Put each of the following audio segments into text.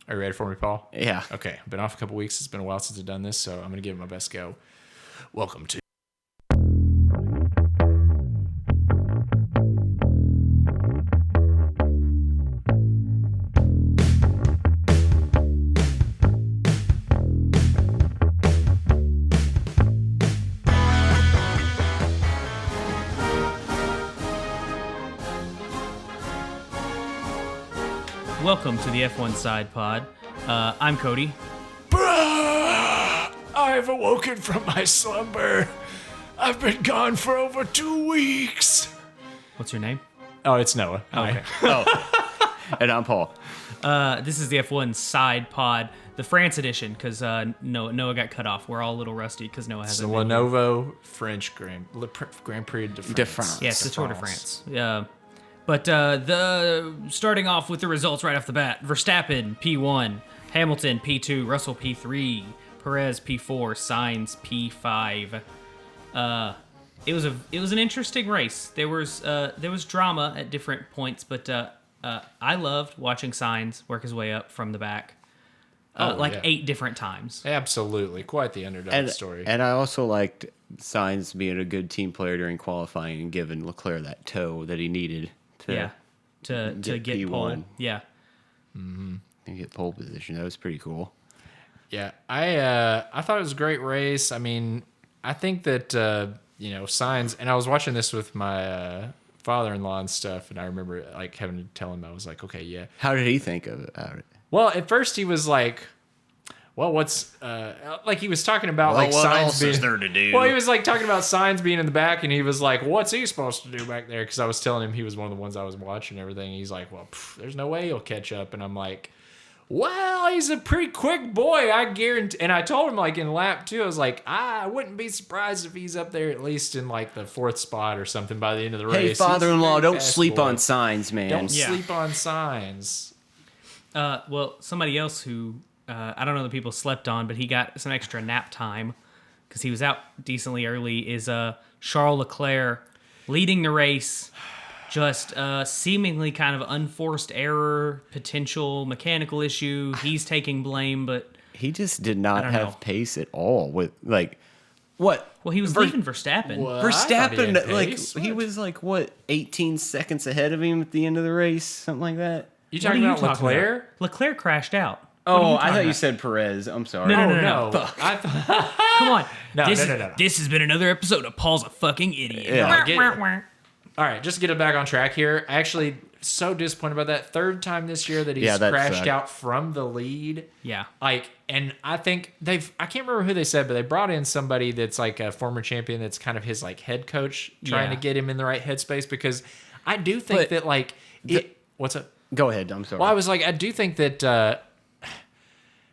Are you ready for me, Paul? Yeah. Okay. Been off a couple weeks. It's been a while since I've done this, so I'm going to give it my best go. Welcome to... Welcome to the F1 Side Pod. I'm Cody. I've awoken from my slumber. I've been gone for over 2 weeks. What's your name? Oh, it's Noah. Hi. Oh. And I'm Paul. This is the F1 Side Pod, the France edition, because Noah got cut off. We're all a little rusty because Noah It's hasn't the been here. Lenovo French Grand Prix de France. De France. Yeah, it's the Tour de France. But starting off with the results right off the bat: Verstappen P1, Hamilton P2, Russell P3, Perez P4, Sainz P5. It was an interesting race. There was drama at different points, but I loved watching Sainz work his way up from the back, 8 different times. Absolutely. Quite the underdog story. And I also liked Sainz being a good team player during qualifying and giving Leclerc that toe that he needed to to get P1. pole. Yeah. And get pole position. That was pretty cool. Yeah, I thought it was a great race. I mean, I think that Sainz, and I was watching this with my father-in-law and stuff, and I remember like having to tell him, I was like, okay, yeah. How did he think about it? Well, at first he was like, well, what's like he was talking about Well, like what Sainz else being is there to do? Well, he was like talking about Sainz being in the back, and he was like, what's he supposed to do back there? Because I was telling him he was one of the ones I was watching and everything. And he's like, well, there's no way he'll catch up, and I'm like, well, he's a pretty quick boy, I guarantee. And I told him like in lap 2, I was like, I wouldn't be surprised if he's up there at least in like the 4th spot or something by the end of the race. Hey, He's a father-in-law, very don't fast sleep boy. on Sainz, man. Don't Yeah. sleep on Sainz. Well, somebody else who I don't know that people slept on, but he got some extra nap time because he was out decently early, is Charles Leclerc leading the race. Just seemingly kind of unforced error, potential mechanical issue. He's taking blame, but He just did not don't have know. pace at all. With like, what? well, he was leaving Verstappen. What? I thought he Verstappen, had like pace. he What? was like what, 18 seconds ahead of him at the end of the race, something like that. You What are talking you about talking Leclerc? about? Leclerc crashed out. Oh, I thought you about? said Perez. I'm sorry. No, no, Oh, no. no. I thought... Come on. No, this, no. This has been another episode of Paul's a fucking idiot. Yeah. All right, just to get it back on track here. Actually, so disappointed about that. 3rd time this year that he's Yeah, that crashed sucked. out from the lead. Yeah. Like, and I think I can't remember who they said, but they brought in somebody that's like a former champion that's kind of his like head coach, trying Yeah. to get him in the right headspace, because I do think But that like what's up? Go ahead. I'm sorry. Well, I was like, I do think that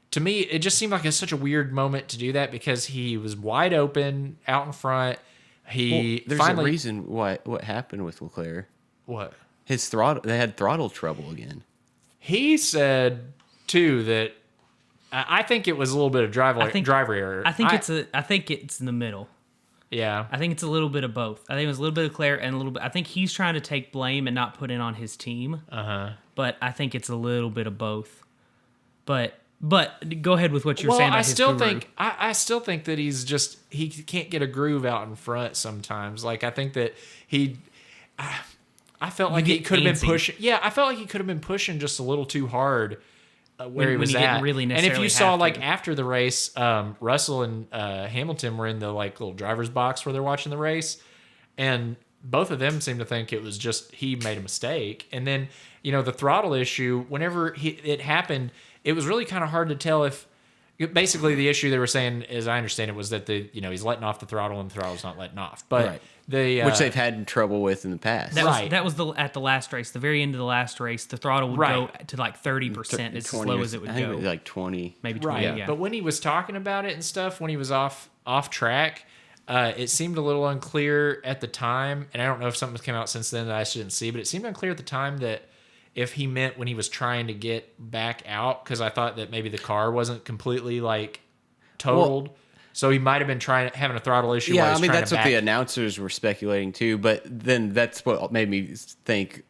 to me, it just seemed like it's such a weird moment to do that because he was wide open out in front. He There's finally a reason what happened with Leclerc. what? His throttle. They had throttle trouble again. He said too that I think it was a little bit of driver error. I think it's in the middle. yeah. I think it's a little bit of both. I think it was a little bit of Claire and a little bit. I think he's trying to take blame and not put it on his team. But I think it's a little bit of both. But go ahead with what you're saying about his guru. I still think that he can't get a groove out in front sometimes. Like I think that I felt like he get could have antsy. been pushing. Yeah, I felt like he could have been pushing just a little too hard where he When was he at. didn't really and if necessarily you saw have like to. after the race, Russell and Hamilton were in the like little driver's box where they're watching the race, and both of them seemed to think it was just he made a mistake. And then the throttle issue, whenever it happened, it was really kind of hard to tell if. Basically, the issue they were saying, as I understand it, was that he's letting off the throttle and the throttle's not letting off. But Right. Which they've had trouble with in the past. That was at the last race, the very end of the last race. The throttle would go Right. to like 30%, as slow as it would I think go. it was like 20. Maybe 20. Right. Yeah. But when he was talking about it and stuff, when he was off track, it seemed a little unclear at the time. And I don't know if something came out since then that I didn't see, but it seemed unclear at the time that if he meant when he was trying to get back out, because I thought that maybe the car wasn't completely like totaled. So he might have been having a throttle issue. Yeah, I mean, that's what the announcers were speculating too. But then that's what made me think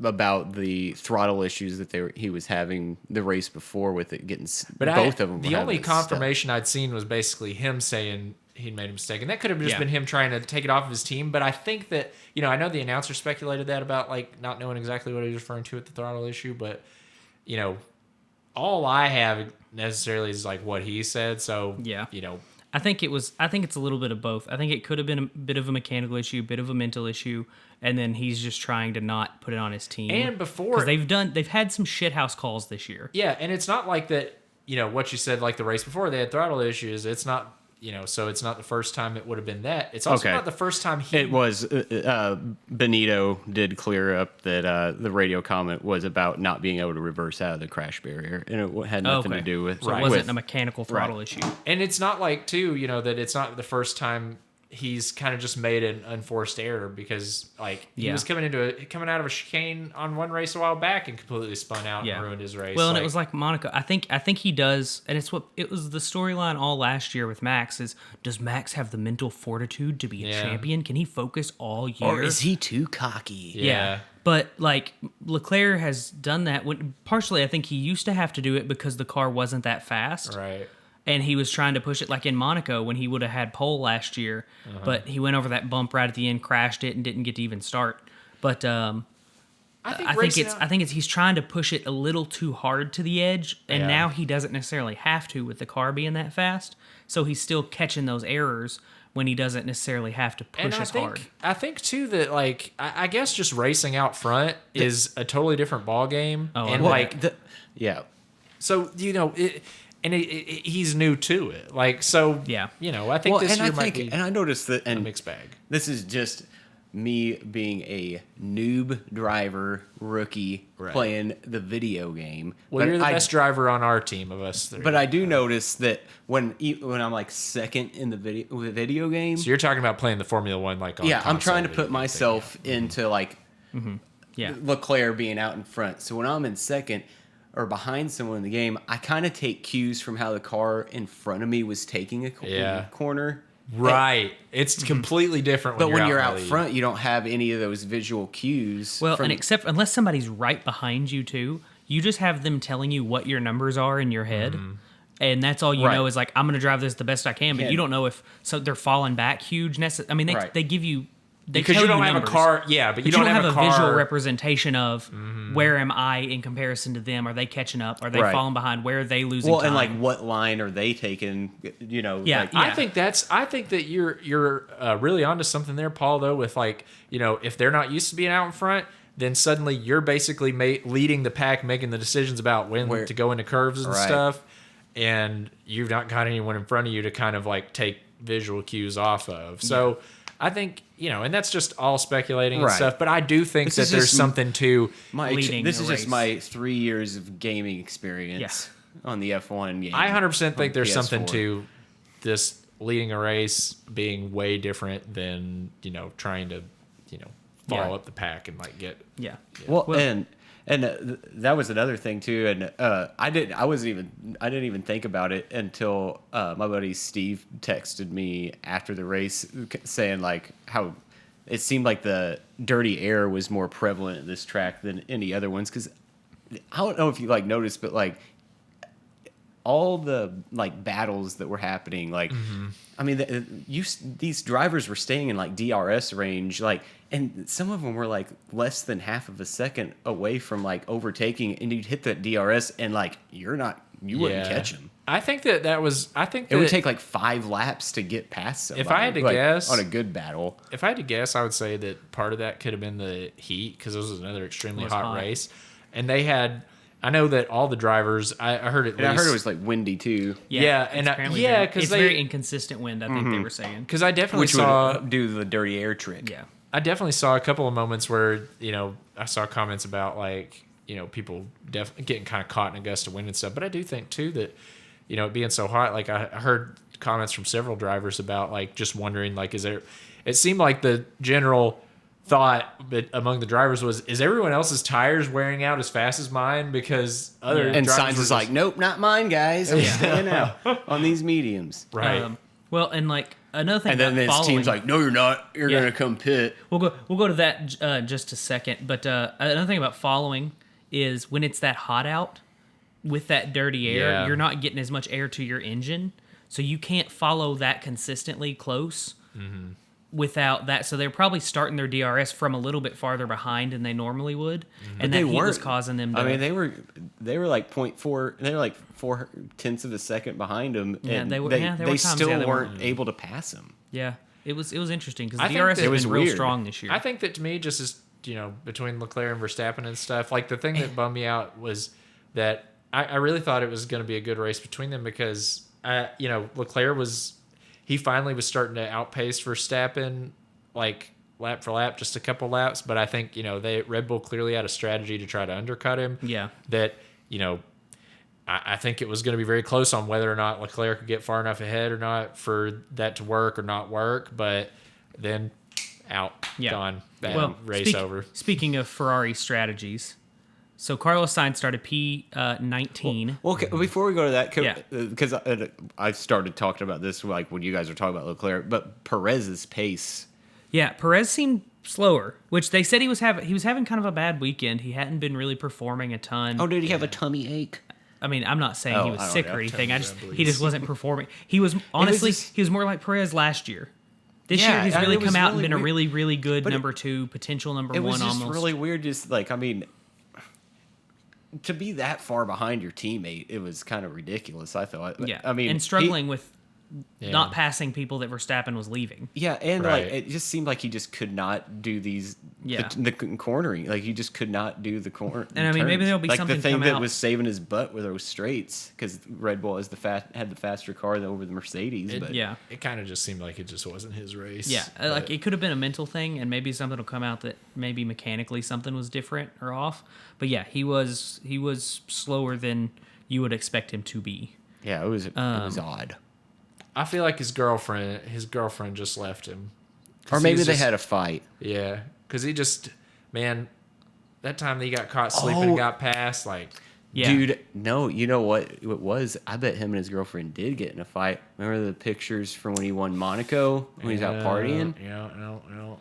about the throttle issues that he was having the race before with it getting But both of them. the only confirmation I'd seen was basically him saying he'd made a mistake, and that could have just been him trying to take it off of his team. But I think that I know the announcer speculated that about like not knowing exactly what he was referring to with the throttle issue, but all I have necessarily is like what he said. So I think it's a little bit of both. I think it could have been a bit of a mechanical issue, a bit of a mental issue, and then he's just trying to not put it on his team. And before, because they've had some shithouse calls this year. Yeah, and it's not like that. What you said, like the race before, they had throttle issues. It's not. So it's not the first time it would have been that. It's also not the first time It was, Benito did clear up that the radio comment was about not being able to reverse out of the crash barrier, and it had nothing to do with... So it wasn't a mechanical throttle issue. And it's not like, too, that it's not the first time he's kind of just made an unforced error, because like he was coming out of a chicane on one race a while back and completely spun out and ruined his race. Well, and it was like Monaco. I think he does, and it was the storyline all last year with Max is, does Max have the mental fortitude to be a champion? Can he focus all year? Or is he too cocky? Yeah. But like Leclerc has done that. Partially, I think he used to have to do it because the car wasn't that fast. Right. And he was trying to push it like in Monaco when he would have had pole last year, but he went over that bump right at the end, crashed it, and didn't get to even start. But I think he's trying to push it a little too hard to the edge, and now he doesn't necessarily have to with the car being that fast. So he's still catching those errors when he doesn't necessarily have to push as hard. I think too that like I guess just racing out front is a totally different ball game, So and he's new to it, like so. Yeah, I think this year might be. And I noticed that, and a mixed bag. This is just me being a noob driver rookie playing the video game. Well, you're the best driver on our team of us three. But I do notice that when I'm like second in the video game. So you're talking about playing the Formula One, like on I'm trying to put myself into like Leclerc being out in front. So when I'm in second or behind someone in the game, I kind of take cues from how the car in front of me was taking a corner. Right. It's completely different when you're out front, you don't have any of those visual cues. Well, and unless somebody's right behind you too, you just have them telling you what your numbers are in your head. And that's all you know is like, I'm going to drive this the best I can, but you don't know if they're falling back huge. I mean, they give you... Because you don't have a car, but you don't have a visual representation of where am I in comparison to them? Are they catching up? Are they falling behind? Where are they losing time? And like what line are they taking? I think that you're really onto something there, Paul. Though, with like if they're not used to being out in front, then suddenly you're basically leading the pack, making the decisions about when to go into curves and stuff, and you've not got anyone in front of you to kind of like take visual cues off of. So. I think, and that's just all speculating and stuff, but I do think that there's something to leading This is race. just my 3 years of gaming experience on the F1 game. I 100% think there's something to this leading a race being way different than, trying to, follow up the pack and like get... Yeah. Well, and that was another thing too, and I didn't even think about it until my buddy Steve texted me after the race saying like how it seemed like the dirty air was more prevalent in this track than any other ones, because I don't know if you like noticed, but like all the like battles that were happening, like I mean these drivers were staying in like DRS range, like. And some of them were like less than half of a second away from like overtaking, and you'd hit that DRS, and like you wouldn't catch them. I think it would take like 5 laps to get past somebody. If I had to guess on a good battle, I would say that part of that could have been the heat, because this was another extremely hot race, and they had. I know that all the drivers. I heard it. I heard it was like windy too. Yeah, because it's very inconsistent wind. I think they were saying, because I definitely saw would do the dirty air trick. Yeah. I definitely saw a couple of moments where, I saw comments about like, people getting kind of caught in a gust of wind and stuff. But I do think too that, it being so hot, like I heard comments from several drivers about like just wondering, like, it seemed like the general thought among the drivers was, is everyone else's tires wearing out as fast as mine? Because other and Sainz is like, nope, not mine, guys. I'm staying out on these mediums. Right. Well, and like another thing And about then his following, team's like, no, you're not. You're Yeah. gonna come pit. we'll go to that just a second. But another thing about following is when it's that hot out with that dirty air, Yeah. you're not getting as much air to your engine, so you can't follow that consistently close without that. So they're probably starting their DRS from a little bit farther behind than they normally would, and that They heat was weren't. causing them to. I mean, they were like 0.4. They were like 0.4 of a second behind him, Yeah, and they were- They, yeah, there they were times, still yeah, they weren't able to pass him. yeah, it was interesting because I the think DRS that- has It was been real weird. strong this year. I think that to me, just as between Leclerc and Verstappen and stuff, like the thing that bummed me out was that I really thought it was going to be a good race between them because Leclerc he finally was starting to outpace Verstappen like lap for lap, just a couple laps. But I think Red Bull clearly had a strategy to try to undercut him. Yeah. That I think it was going to be very close on whether or not Leclerc could get far enough ahead or not for that to work or not work. But then out, gone, bad, race over. Speaking of Ferrari strategies, so Carlos Sainz started P19. Well, okay, before we go to that, Yeah. because I started talking about this like when you guys were talking about Leclerc, but Perez's pace. Yeah, Perez seemed slower, which they said he was having kind of a bad weekend. He hadn't been really performing a ton. Oh, did he have a tummy ache? I mean, I'm not saying he Oh, was I don't sick know. or anything. Tell me He just wasn't performing. He was honestly he was more like Perez last year. This Yeah, year he's I mean, really it was come out and really been a weird. really, really good But number 2, potential number It 1 was just almost. really weird. Just like, I mean, to be that far behind your teammate, it was kind of ridiculous. I thought. Yeah, I mean, and struggling with Yeah. not passing people that Verstappen was leaving. Yeah, and Right. like it just seemed like he just could not do these Yeah. the cornering. Like he just could not do the corner. And I mean, maybe there'll be like something the thing come that out. was saving his butt were those straights because Red Bull had the faster car over the Mercedes. It, but Yeah. It kind of just seemed like it just wasn't his race. Yeah, like But- it could have been a mental thing, and maybe something will come out that maybe mechanically something was different or off. But yeah, he was slower than you would expect him to be. yeah, it was odd. I feel like his girlfriend just left him. 'Cause Or maybe he's they just- had a fight. Yeah, because he just, man, that time that he got caught sleeping and got passed, like, Yeah, Dude, no, you know what it was? I bet him and his girlfriend did get in a fight. Remember the pictures from when he won Monaco when he was out partying? Yeah, no.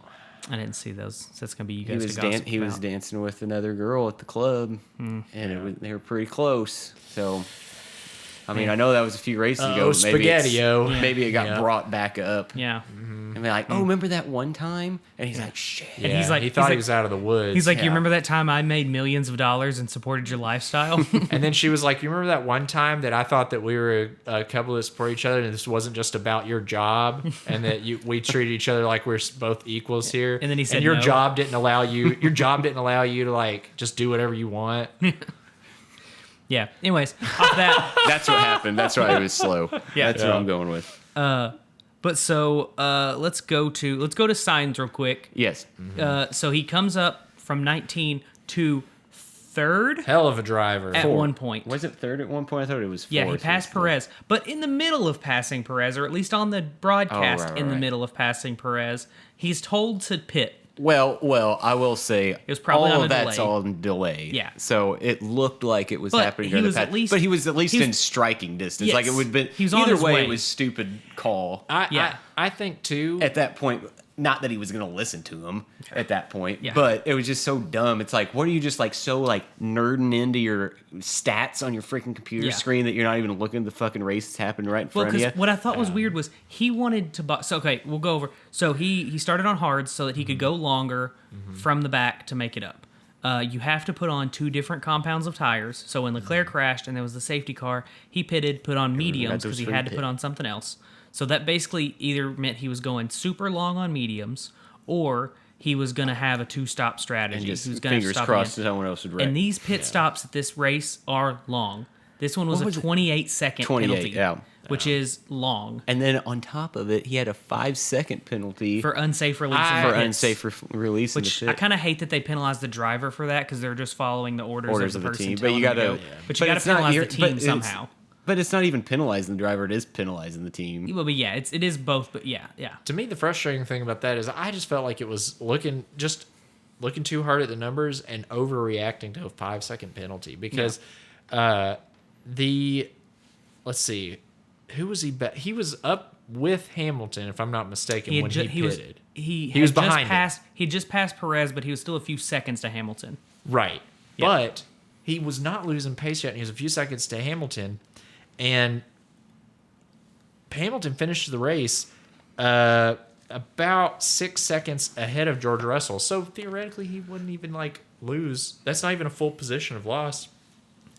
I didn't see those. So that's gonna be you He guys was to gossip he was about. dancing with another girl at the club, and they were pretty close. So, I mean, I know that was a few races ago. But maybe spaghetti-o. maybe it got Yeah. brought back up. Yeah, And be like, oh, remember that one time? And he's like, shit. Yeah, he's like- he he's thought like- he was out of the woods. he's like, Yeah. you remember that time I made millions of dollars and supported your lifestyle? and then she was like, you remember that one time that I thought that we were a couple that support each other and this wasn't just about your job and that we treated each other like we're both equals here. And then he said your no. job didn't allow you to like just do whatever you want. Yeah. Anyways, off that. That's what happened. That's why it was slow. Yeah. That's what I'm going with. But so let's go to Sainz real quick. Yes. So he comes up from 19 to third Hell of a driver. at one point. Was it third at one point? I thought it was fourth. Yeah, he passed Perez, but in the middle of passing Perez, or at least on the broadcast, right, in the right. middle of passing Perez, he's told to pit. Well, I will say it was probably all on of a that's delay. all in delay. Yeah. So it looked like it was But happening he during the was at pass. least- But he was at least he was- in striking distance. Yes. Like it would be He was on either his way, way. it was stupid call. Yeah. I think too. At that point, not that he was going to listen to him at that point, Yeah. but it was just so dumb. It's like, what are you just like so like nerding into your stats on your freaking computer Yeah. screen that you're not even looking at the fucking race that's happening right in Well, front of you? because what I thought was weird was he wanted to box. So okay, we'll go over. So he started on hards so that he could go longer from the back to make it up. You have to put on 2 different compounds of tires. So when Leclerc crashed and there was the safety car, he pitted, put on mediums those because he free had to pit. put on something else. So that basically either meant he was going super long on mediums or he was going to have a 2-stop strategy. And He was just gonna fingers stop crossed again. that someone else would wreck. And these pit stops at this race are long. This one was What was a it? 28-second 28, penalty, yeah. which is long. And then on top of it, he had a 5-second penalty For unsafe release. for of pits, unsafe release in Which the I pit. kind of hate that they penalize the driver for that because they're just following the orders of the person team. But telling you them got to to go. But you got to penalize the team somehow. But it's not even penalizing the driver; it is penalizing the team. Well, but yeah, it is both. But yeah. To me, the frustrating thing about that is I just felt like it was looking too hard at the numbers and overreacting to a 5-second penalty because let's see, who was he? He was up with Hamilton, if I'm not mistaken, when he was pitted. he was had behind just passed. He just passed Perez, but he was still a few seconds to Hamilton. Right. Yeah. But he was not losing pace yet, and he was a few seconds to Hamilton. And Hamilton finished the race about 6 seconds ahead of George Russell. So theoretically, he wouldn't even lose. That's not even a full position of loss.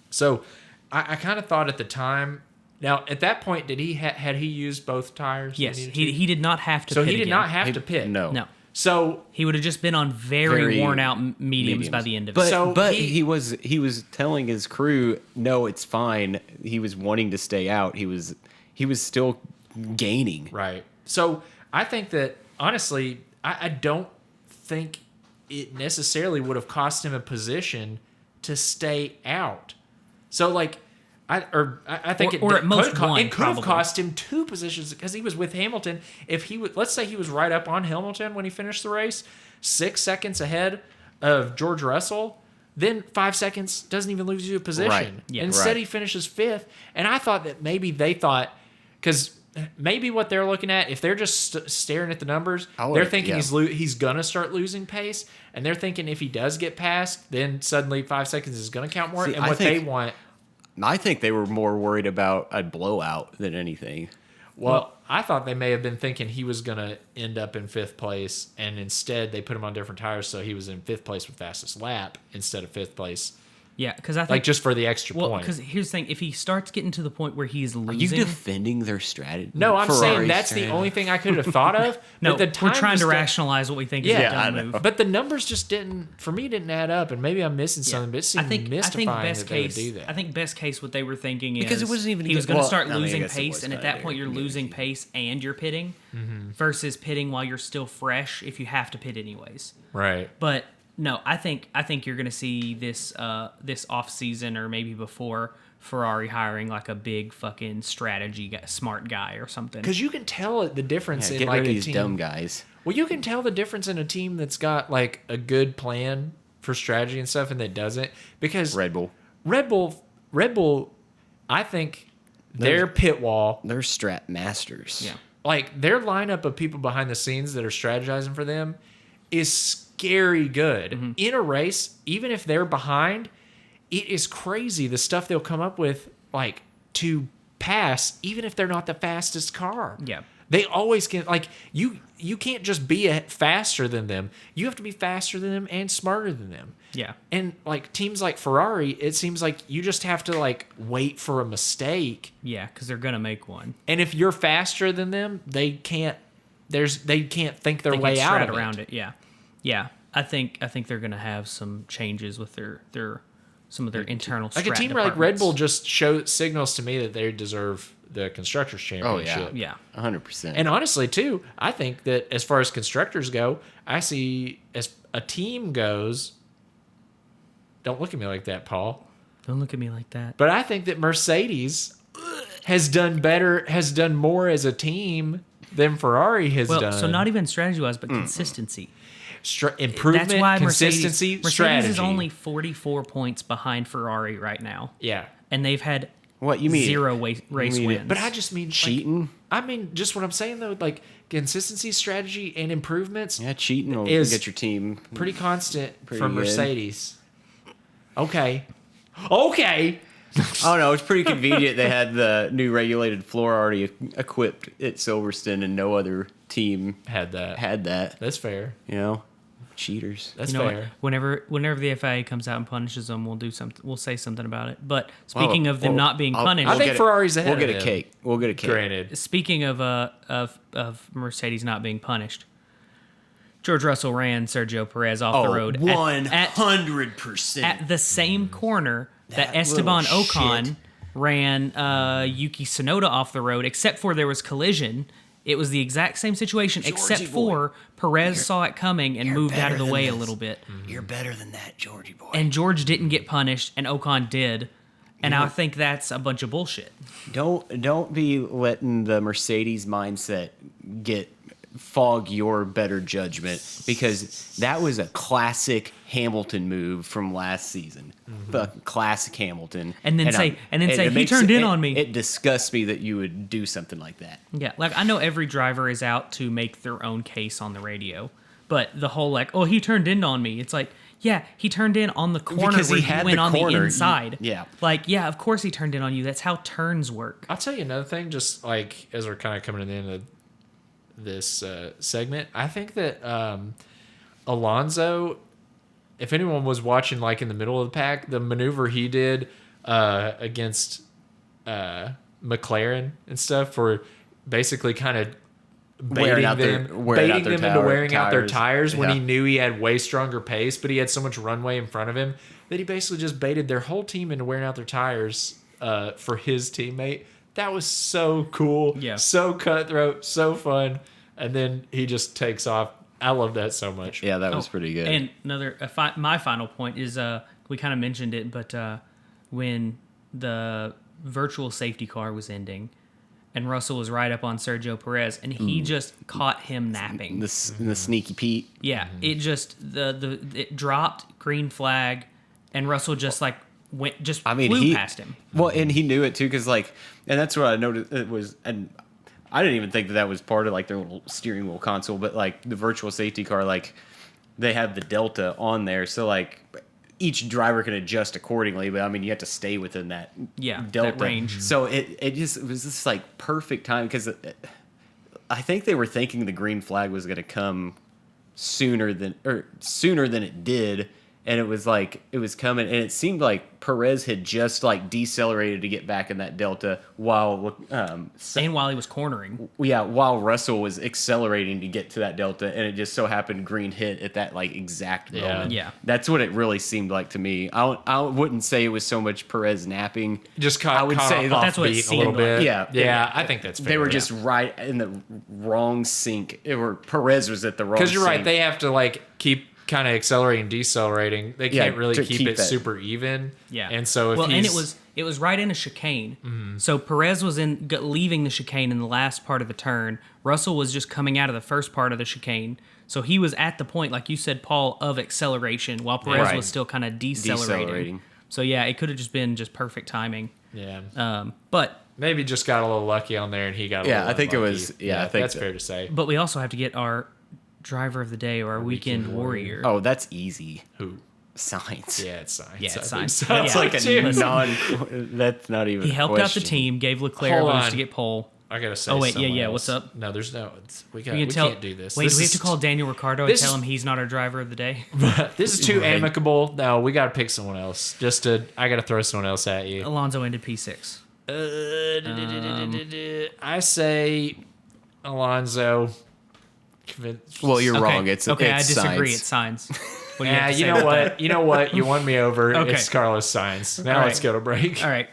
So I kind of thought at the time. Now at that point, did he had he used both tires? Yes, he did not have to. So pit he did again. not have to pit. No. So He would have just been on very worn out mediums by the end of it. But he was telling his crew, no, it's fine. He was wanting to stay out. He was still gaining. right. So I think that honestly, I don't think it necessarily would have cost him a position to stay out. So I think Or at most one, it could have probably. cost him 2 positions because he was with Hamilton. If he would, let's say he was right up on Hamilton when he finished the race, 6 seconds ahead of George Russell, then 5 seconds doesn't even lose you a position. Right. Yeah. Instead, Right. he finishes 5th. And I thought that maybe they thought, because maybe what they're looking at, if they're just staring at the numbers, they're thinking he's gonna start losing pace, and they're thinking if he does get past, then suddenly 5 seconds is gonna count more. See, and I what think- they want. I think they were more worried about a blowout than anything. Well, I thought they may have been thinking he was going to end up in 5th place, and instead they put him on different tires, so he was in 5th place with fastest lap instead of 5th place, Yeah, because I think just for the extra point. because here's the thing: if he starts getting to the point where he's Are you losing, defending their strategy? No, I'm saying Ferrari's that's the strategy? only thing I could have thought of. no, but the we're time trying just to don't- rationalize what we think is Yeah, a I dumb know. move. But the numbers just didn't add up, and maybe I'm missing something. But it seemed mystifying that they would do that. I think best case what they were thinking Because is it wasn't even he was good- going to well, start I mean, I losing guess it pace, was and at kinda that point you're their losing pace and you're pitting versus pitting while you're still fresh if you have to pit anyways. Right. But no, I think you're going to see this this off season or maybe before Ferrari hiring a big fucking strategy guy, smart guy or something. Because you can tell the difference Yeah, in get rid of a these team. dumb guys. Well, you can tell the difference in a team that's got a good plan for strategy and stuff, and that doesn't. Because Red Bull. Red Bull, I think their pit wall, They're strat masters. Yeah. their lineup of people behind the scenes that are strategizing for them is scary good. In a race, even if they're behind, it is crazy the stuff they'll come up with to pass, even if they're not the fastest car. Yeah. They always can you can't just be faster than them. You have to be faster than them and smarter than them. Yeah. And teams like Ferrari, it seems like you just have to wait for a mistake. Yeah, because they're going to make one. And if you're faster than them, they can't think their They way can out strat of around it. Yeah. Yeah. I think they're going to have some changes with their some of their internal Like a strat team like Red departments. Bull just signals to me that they deserve the constructors championship. Yeah. 100%. And honestly, too, I think that as far as constructors go, I see as a team goes. Don't look at me like that, Paul. Don't look at me like that. But I think that Mercedes has done more as a team than Ferrari has Well, done. so not even strategy wise, but consistency. Improvement, That's why consistency, Mercedes strategy. is only 44 points behind Ferrari right now, yeah. and they've had What you mean? 0 race mean- wins. But I just mean Cheating? I mean, just what I'm saying though, consistency, strategy, and improvements Yeah, cheating will is get your team. pretty constant Pretty from good. Mercedes. Okay. Oh no, it's pretty convenient. They had the new regulated floor already equipped at Silverstone, and no other team Had that. had that. That's fair. Cheaters. That's you know fair. what? Whenever the FIA comes out and punishes them, we'll do something. We'll say something about it. But speaking of them not being punished, I think Ferrari's ahead We'll get of a them. cake. We'll get a cake. Granted. speaking of Mercedes not being punished, George Russell ran Sergio Perez off the road at 100%. at the same corner that That Esteban little Ocon shit. ran Yuki Tsunoda off the road, except for there was collision. It was the exact same situation, except boy. for Perez saw it coming and moved out of the better way than a this. little bit. You're better than that, Georgie boy. And George didn't get punished, and Ocon did. And I think that's a bunch of bullshit. Don't be letting the Mercedes mindset get fog your better judgment, because that was a classic Hamilton move from last season. Fucking classic Hamilton. And then say it he makes turned in on me. It disgusts me that you would do something like that. Yeah, like I know every driver is out to make their own case on the radio, but the whole like, oh, he turned in on me. It's like, yeah, he turned in on the corner Because he where had he went the on corner. the inside. Yeah. Like, yeah, of course he turned in on you. That's how turns work. I'll tell you another thing, just like as we're kind of coming to the end of this segment. I think that Alonso, if anyone was watching like in the middle of the pack, the maneuver he did against McLaren and stuff for basically kind of baiting them into wearing out their tires when he knew he had way stronger pace, but he had so much runway in front of him that he basically just baited their whole team into wearing out their tires for his teammate. That was so cool. Yeah. So cutthroat, so fun. And then he just takes off. I love that so much. Yeah, that was pretty good. And my final point is we kind of mentioned it, but when the virtual safety car was ending and Russell was right up on Sergio Perez and he just caught him napping. The sneaky Pete. Yeah, it just it dropped, green flag, and Russell just like flew past him. Well, and he knew it too, because and that's what I noticed. It was, and I didn't even think that was part of like their little steering wheel console, but like the virtual safety car, like they have the delta on there, so like each driver can adjust accordingly. But I mean, you have to stay within that delta that range. So it was this like perfect time, because I think they were thinking the green flag was going to come sooner than it did. And it was coming, and it seemed like Perez had just like decelerated to get back in that delta while And while he was cornering. while Russell was accelerating to get to that delta, and it just so happened green hit at that like exact moment. Yeah. That's what it really seemed like to me. I wouldn't say it was so much Perez napping. Just caught, I would caught say off that's what it beat a little seemed bit. like. Yeah. I think that's fair. They were just right in the wrong sync. Perez was at the wrong. because you're right. sync. They have to like keep kind of accelerating, decelerating. They can't really to keep keep it that. super even. Yeah. And so if and he's, it was right in a chicane. So Perez was leaving the chicane in the last part of the turn. Russell was just coming out of the first part of the chicane. So he was at the point, like you said, Paul, of acceleration, while Perez was still kind of decelerating. So yeah, it could have just been perfect timing. yeah, But maybe just got a little lucky on there, and he got. A little I think it unlucky. was. Yeah, I think that's so. fair to say. we also have to get our driver of the day or our weekend warrior. Oh, that's easy. Who? Sainz. Yeah, it's Sainz. Yeah, it's I think Sainz. so. Yeah. It's like a Too. That's not even. He a helped out the question. team, gave Leclerc Hold a boost on. to get pole. I gotta say. Oh, wait, someone yeah, else. what's up? No, there's no. We We can't do this. Wait, This do we have is- to call Daniel Ricciardo and this tell is- him he's not our driver of the day? This is too Right. amicable. No, we gotta pick someone else. I gotta throw someone else at you. Alonso ended P6. I say Alonso. Well, you're Okay. wrong. It's I it's disagree. Sainz. It's Sainz. What do you have to You say know about what? that? You know what? You won me over. Okay. It's Carlos Sainz. Now All let's right. go to break. All right.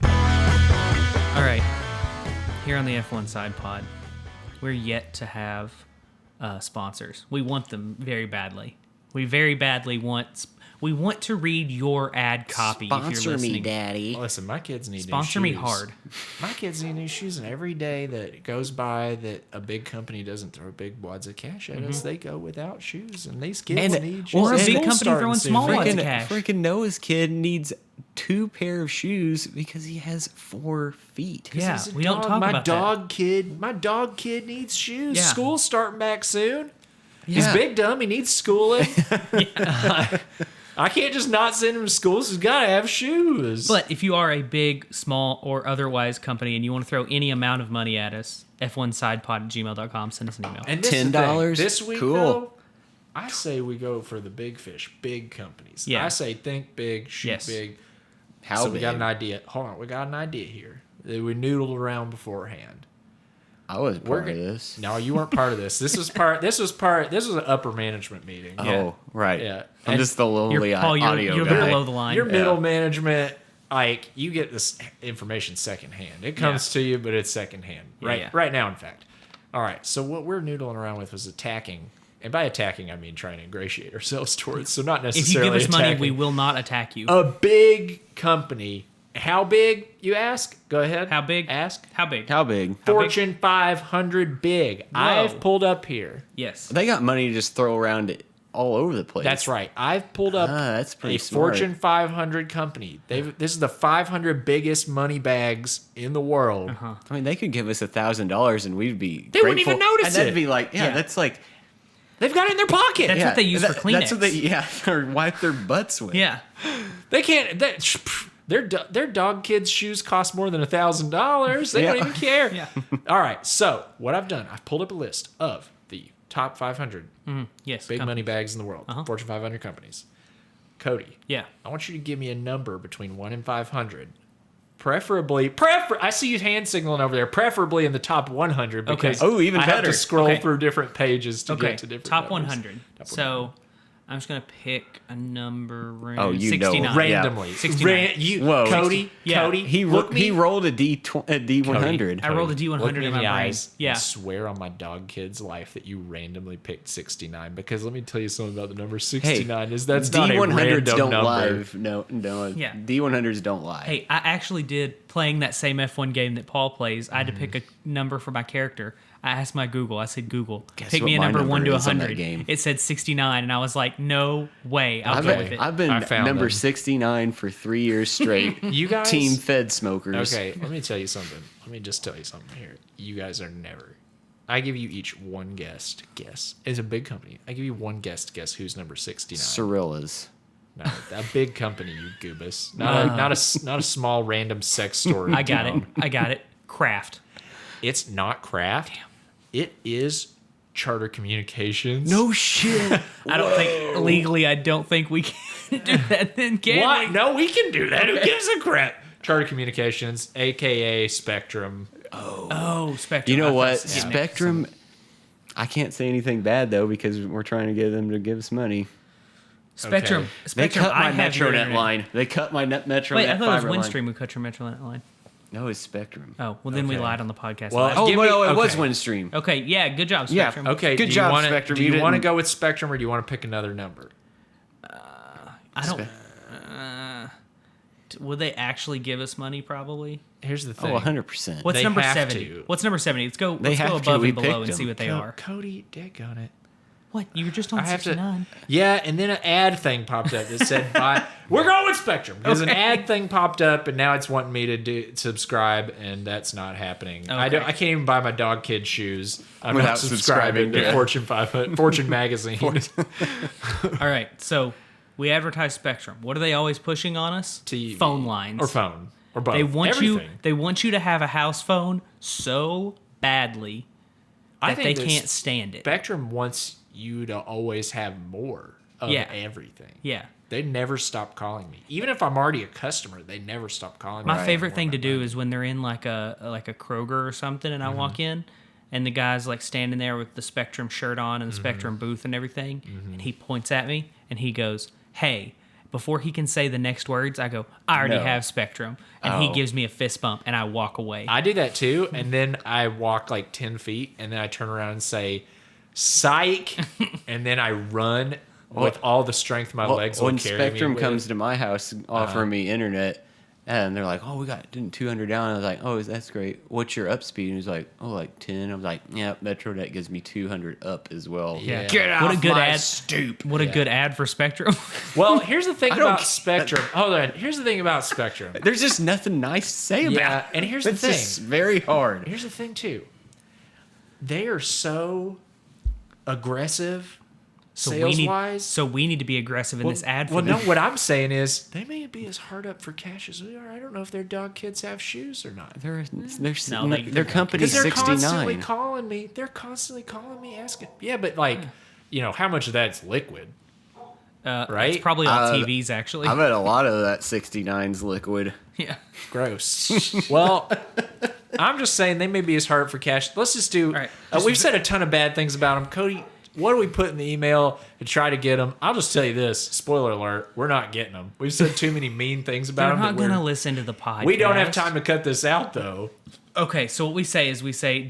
All right. Here on the F1 Side Pod, we're yet to have sponsors. We want them very badly. We very badly want. We want to read your ad copy if you're Sponsor listening. me, Daddy. Listen, my kids need Sponsor new me shoes. hard. My kids need new shoes, and every day that goes by that a big company doesn't throw big wads of cash at us, they go without shoes, and these kids And- need shoes. or a And big school's company starting throwing soon. small wads of Freaking, cash. freaking Noah's kid needs 2 pair of shoes because he has 4 feet. Yeah, He's a we don't dog. talk my about dog kid. My dog kid needs shoes. Yeah. School's starting back soon. He's Yeah. big dumb. He needs schooling. I can't just not send him to school. So he's got to have shoes. But if you are a big, small, or otherwise company and you want to throw any amount of money at us, f1sidepod@gmail.com, send us an email. and this is the $10? thing. This week, Cool. though, I say we go for the big fish, big companies. Yeah. I say think big, shoot Yes. big. How so we got big? an idea. Hold on, we got an idea here that we noodled around beforehand. I was part We're of go- this. No, you weren't part of this. This was an upper management meeting. Oh, right. Yeah. I'm And just the lonely Paul, audio you're guy. below the line. Your Yeah. middle management, like you get this information secondhand. It comes to you, but it's secondhand. Yeah, Right, yeah. right now, in fact. All right. So what we're noodling around with was attacking. And by attacking, I mean trying to ingratiate ourselves towards. So not If you necessarily give us money, attacking. we will not attack you. A big company. How big, you ask? Go ahead. How big? Ask. How big? How big? Fortune 500 big. I've pulled up here. Yes. They got money to just throw around it all over the place. That's right. I've pulled up that's pretty a smart. Fortune 500 company. This is the 500 biggest money bags in the world. Uh-huh. I mean, they could give us $1,000 and we'd be. They wouldn't even grateful. notice and that'd it. be like, Yeah. that's like. They've got it in their pocket. That's what they use for Kleenex. That's what they, or wipe their butts with. Yeah. They can't. Their dog kids' shoes cost more than $1,000. They don't Yeah. even care. Yeah. All right. So what I've done, I've pulled up a list of the top 500 Yes. big money bags in the world. Uh-huh. Fortune 500 companies. Cody, Yeah. I want you to give me a number between 1 and 500. Preferably, I see you hand signaling over there. Preferably in the top 100 because Oh, even I have better. to scroll Okay. through different pages to Okay. get to different Top numbers. 100. Top So I'm just gonna pick a number. Oh, you know. 69. randomly. 69. Whoa. Cody, Yeah. Cody, He look me. he rolled a D100. I rolled a Look D100 me in in my the brain. eyes Yeah. and swear on my dog kid's life that you randomly picked 69. Because let me tell you something about the number 69 is that's not a D100s random don't number. lie. No. Yeah. D100s don't lie. Hey, I actually did playing that same F1 game that Paul plays. I had to pick a number for my character. I asked my Google. I said, Google, Guess pick what me a my number 1 to number is on that 100. game? It said 69, and I was like, no way. I'll go with it. I've been I found number them. 69 for 3 years straight. You guys, Team Fed smokers. Okay, let me tell you something. Let me just tell you something here. You guys are never. I give you each one guess. It's a big company. I give you one guess to guess who's number 69. Cirillas. No, a big company, you goobus. Not a small random sex store. in I got it. town. I got it. Kraft. It's not Kraft. It is Charter Communications. No shit. I don't think legally. I don't think we can do that. Then can What? we? No, we can do that. Who gives a crap? Charter Communications, aka Spectrum. Oh, Spectrum. You know I what? thought- yeah. Spectrum. I can't say anything bad though because we're trying to get them to give us money. Spectrum. Okay. They Spectrum. cut my I have your MetroNet internet. line. They cut my MetroNet Wait, I thought it fiber was line. Windstream who cut your MetroNet line. No, it's Spectrum. Oh, well then we Okay. lied on the podcast. Well, last Oh, Give me- well, it was okay. Windstream. Okay, yeah, good job, Yeah, Spectrum. Okay, Good do job, you wanna, Spectrum. Do You you want to didn't- go with Spectrum or do you want to pick another number? I don't. Would they actually give us money? Probably. Here's the Oh, thing. 100%. What's They number have 70? to. What's number 70? Let's go. They Let's go have to. above We and below picked and them. see what they are. Cody, daggone it. What? You were just on I have 69. to. Yeah, and then an ad thing popped up that said, "Buy." We're going with Spectrum because an ad thing popped up, and now it's wanting me to subscribe, and that's not happening. I Okay. can't even buy my dog kid shoes. I'm Without not subscribing to subscribing, yeah. Fortune 500, Fortune magazine. All right, so we advertise Spectrum. What are they always pushing on us? TV. Phone lines or phone or both. They want you. Everything. They want you to have a house phone so badly I that think they this can't stand it. Spectrum wants you to always have more of Yeah. everything. Yeah. They never stop calling me. Even if I'm already a customer, they never stop calling me. My favorite thing to do is when they're in like a Kroger or something, and I walk in, and the guy's like standing there with the Spectrum shirt on and the Spectrum booth and everything, and he points at me and he goes, "Hey." Before he can say the next words, I go, "I already No. have Spectrum," and he Oh. gives me a fist bump, and I walk away. I do that too, and then I walk like 10 feet, and then I turn around and say, "Psych," and then I run with all the strength my legs will when carry Spectrum me with. comes to my house offering me internet, and they're like, "Oh, we got 200 down." I was like, "Oh, that's great. What's your up speed?" And he's like, "Oh, like 10." I was like, "Yeah, MetroNet gives me 200 up as well." Yeah. Get What a off good my ad. stoop. What a good ad for Spectrum. Well, here's the thing don't about care. Spectrum. Hold on. Here's the thing about Spectrum. There's just nothing nice to say about Yeah, it. and here's the It's just thing. very hard. Here's the thing too. They are so aggressive, sales wise. So we need to be aggressive in this ad for well, them. no. What I'm saying is they may be as hard up for cash as we are. I don't know if their dog kids have shoes or not. They're No, their company's Because they're constantly 69. calling me. They're constantly calling me asking. Yeah, but like, how much of that's liquid? Right? It's probably on TVs, actually. I bet a lot of that 69's liquid. yeah. Gross. Well, I'm just saying they may be as hard for cash. Let's just do. right. We've said a ton of bad things about them. Cody, what do we put in the email? to try to get them. I'll just tell you this, spoiler alert, we're not getting them. We've said too many mean things about They're them. not going to listen to the podcast. We don't have time to cut this out, though. Okay, so what we say is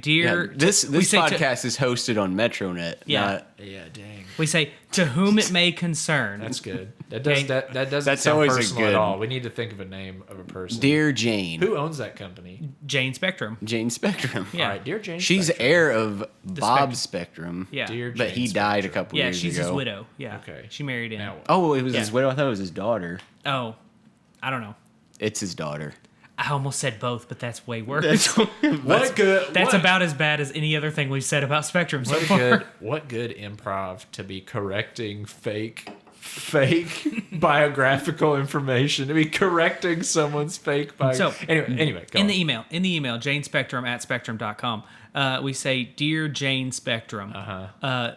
dear... This we say podcast is hosted on Metronet. Yeah. Yeah, dang. We say, to whom it may concern. That's good. That doesn't That's sound always a personal at good- all. We need to think of a name of a person. Dear Jane. Who owns that company? Jane Spectrum. Jane Spectrum. Yeah. All right, dear Jane. She's Spectrum. heir of Bob Spectrum. Yeah. Dear But Jane he died a Spectrum. couple Yeah, years she's ago. his widow. Yeah. Okay. She married him. Now what? Oh, it was Yeah. his widow? I thought it was his daughter. Oh, I don't know. It's his daughter. I almost said both, but that's way worse. What good? That's what, about as bad as any other thing we've said about Spectrum so far. What good improv to be correcting fake biographical information, to be correcting someone's fake So, anyway, go in on. the email, janespectrum@spectrum.com, we say, Dear Jane Spectrum,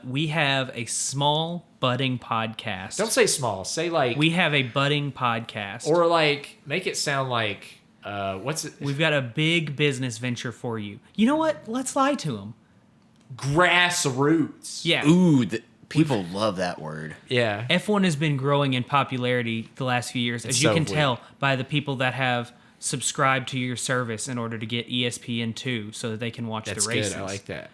we have a small budding podcast. Don't say small, say like We have a budding podcast. or like make it sound like what's it? We've got a big business venture for you. You know what? Let's lie to them. Grassroots. Yeah. Ooh, people love that word. Yeah. F1 has been growing in popularity the last few years, as you so can weird. tell by the people that have subscribed to your service in order to get ESPN2 so that they can watch That's the races. good. I like that.